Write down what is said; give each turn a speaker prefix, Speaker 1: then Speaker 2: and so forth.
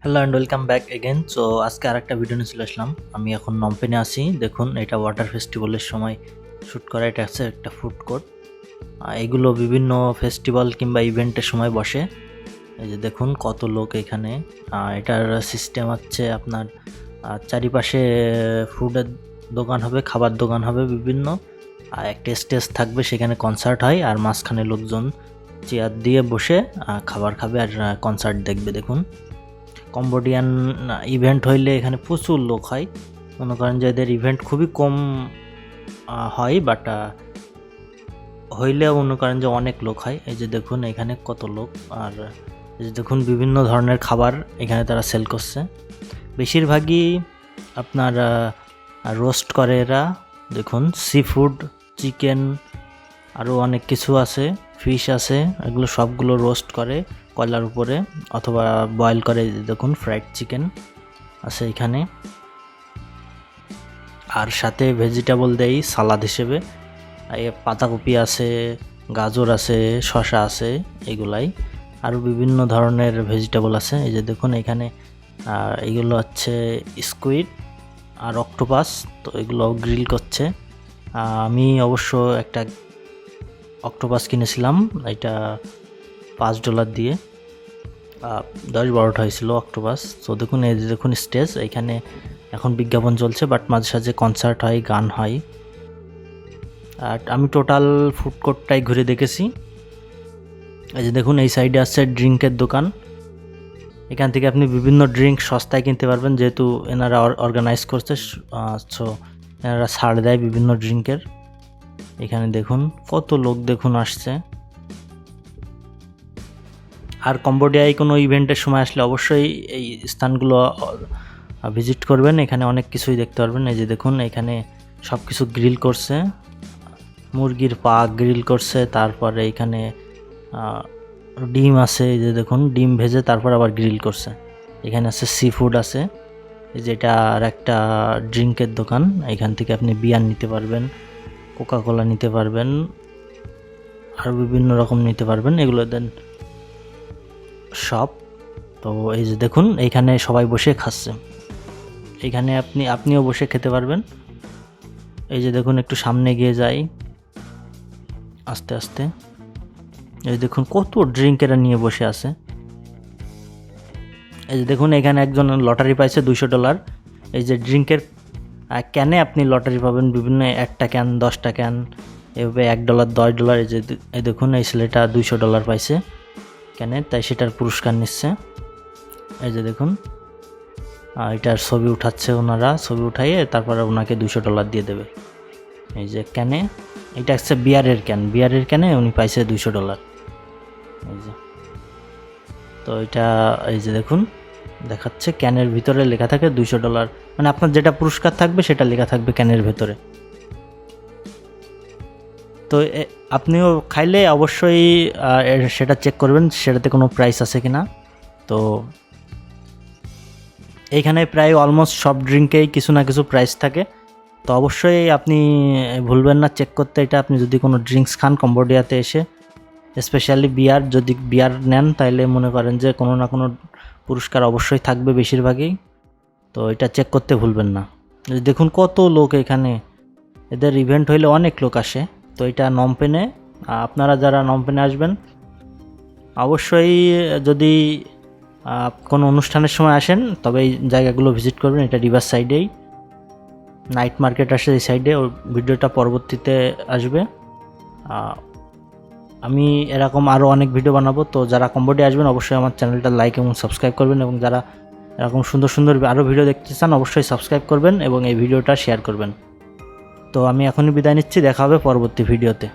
Speaker 1: Hello and welcome back again. So আজকে আরেকটা video নিয়ে চলে আসলাম। আমি এখন নমপেনে আছি। দেখুন, এটা ওয়াটার ফেস্টিভ্যালের সময় শ্যুট করা। এটা হচ্ছে একটা ফুড কোর্ট। এগুলো বিভিন্ন ফেস্টিভ্যাল কিংবা ইভেন্টের সময় বসে। এই যে দেখুন কত লোক এখানে। এটার সিস্টেম হচ্ছে আপনার চারিপাশে ফুডের দোকান হবে, খাবার দোকান হবে বিভিন্ন। আর একটা স্টেজ থাকবে, সেখানে কনসার্ট হয়, আর মাঝখানে লোকজন চেয়ার দিয়ে বসে খাবার খাবে আর কনসার্ট দেখবে। দেখুন, কম্বোডিয়ান ইভেন্ট হইলে এখানে প্রচুর লোক হয়। মনে করেন যে এদের ইভেন্ট খুবই কম হয়, বাট হইলেও মনে করেন যে অনেক লোক হয়। এই যে দেখুন এখানে কত লোক। আর এই যে দেখুন বিভিন্ন ধরনের খাবার এখানে তারা সেল করছে। বেশিরভাগই আপনার রোস্ট করে এরা। দেখুন সি ফুড, চিকেন, আরও অনেক কিছু আছে, ফিশ আছে, এগুলো সবগুলো রোস্ট করে কয়লার উপরে অথবা বয়েল করে। দেখুন ফ্রাইড চিকেন আছে এখানে, আর সাথে ভেজিটেবল দেই সালাদ হিসেবে। পাতাকপি আছে, গাজর আছে, শসা আছে, এগুলাই। আরও বিভিন্ন ধরনের ভেজিটেবল আছে। এই যে দেখুন এখানে এগুলো হচ্ছে স্কুইড আর অক্টোপাস, তো এগুলো গ্রিল করছে। আমি অবশ্য একটা অক্টোপাস কিনেছিলাম, এটা $5 দিয়ে। 10-12টা হয়েছিল অক্টোপাস। তো দেখুন এই যে দেখুন স্টেজ, এখানে এখন বিজ্ঞাপন চলছে, বাট মাঝে সাঝে কনসার্ট হয়, গান হয়। আর আমি টোটাল ফুড কোর্টটাই ঘুরে দেখেছি। এই যে দেখুন এই সাইডে আছে ড্রিঙ্কের দোকান। এখান থেকে আপনি বিভিন্ন ড্রিঙ্ক সস্তায় কিনতে পারবেন, যেহেতু এনারা অর্গানাইজ করছে। সো এনারা ছাড় দেয় বিভিন্ন ড্রিঙ্কের। এখানে দেখুন কত লোক দেখুন আসছে। আর কম্বোডিয়ায় কোনো ইভেন্টের সময় আসলে অবশ্যই এই স্থানগুলো ভিজিট করবেন। এখানে অনেক কিছুই দেখতে পারবেন। এই যে দেখুন এখানে সব কিছু গ্রিল করছে, মুরগির পা গ্রিল করছে, তারপরে এখানে ডিম আছে। এই যে দেখুন ডিম ভেজে তারপর আবার গ্রিল করছে। এখানে আছে সি ফুড আছে। যেটা আর একটা ড্রিঙ্কের দোকান, এখান থেকে আপনি বিয়ার নিতে পারবেন, কোকাকোলা নিতে পারবেন, আর বিভিন্ন রকম নিতে পারবেন। এগুলো দেন শপ। তো এই যে দেখুন এইখানে সবাই বসে খাচ্ছে। এইখানে আপনিও বসে খেতে পারবেন। এই যে দেখুন একটু সামনে গিয়ে যাই আস্তে আস্তে। এই দেখুন কত ড্রিঙ্ক এরা নিয়ে বসে আছে। এই যে দেখুন এখানে একজন লটারি পাইছে $200। এই যে ড্রিঙ্কের ক্যানে আপনি লটারি পাবেন বিভিন্ন, 1টা ক্যান, 10টা ক্যান, এভাবে $1, $10। এই দেখুন এই ছেলেটা $200 পাইছে ক্যানে, তাই সেটার পুরস্কার নিচ্ছে। এই যে দেখুন এটার ছবি উঠাচ্ছে ওনারা, ছবি উঠাইয়ে তারপরে ওনাকে $200 দিয়ে দেবে। এই যে ক্যানে, এটা হচ্ছে বিয়ারের ক্যানে উনি পাইছে $200। এই যে, তো এটা এই যে দেখুন দেখাচ্ছে ক্যানের ভিতরে লেখা থাকে $200, মানে আপনার যেটা পুরস্কার থাকবে সেটা লেখা থাকবে ক্যানের ভেতরে। তো আপনিও খাইলে অবশ্যই সেটা চেক করবেন সেটাতে কোনো প্রাইস আছে কিনা। তো এইখানে প্রায় অলমোস্ট সব ড্রিঙ্কেই কিছু না কিছু প্রাইস থাকে, তো অবশ্যই আপনি ভুলবেন না চেক করতে। এটা আপনি যদি কোনো ড্রিঙ্কস খান কম্বোডিয়াতে এসে, স্পেশালি বিয়ার, যদি বিয়ার নেন তাহলে মনে করেন যে কোনো না কোনো পুরস্কার অবশ্যই থাকবে বেশিরভাগই। তো এটা চেক করতে ভুলবেন না। দেখুন কত লোক এখানে, এদের ইভেন্ট হইলে অনেক লোক আসে। তো এটা নমপেনে, আপনারা যারা নমপেনে আসবেন অবশ্যই যদি কোনো অনুষ্ঠানের সময় আসেন তবে এই জায়গাগুলো ভিজিট করবেন। এটা রিভার সাইডেই, নাইট মার্কেট আসে এই সাইডে। ওর ভিডিওটা পরবর্তীতে আসবে। আমি এরকম আরও অনেক ভিডিও বানাবো। তো যারা কম্বোডিয়া আসবেন অবশ্যই আমার চ্যানেলটা লাইক এবং সাবস্ক্রাইব করবেন, এবং যারা এরকম সুন্দর সুন্দর আরও ভিডিও দেখতে চান অবশ্যই সাবস্ক্রাইব করবেন এবং এই ভিডিওটা শেয়ার করবেন। তো আমি এখনই বিদায় নিচ্ছি, দেখা হবে পরবর্তী ভিডিওতে।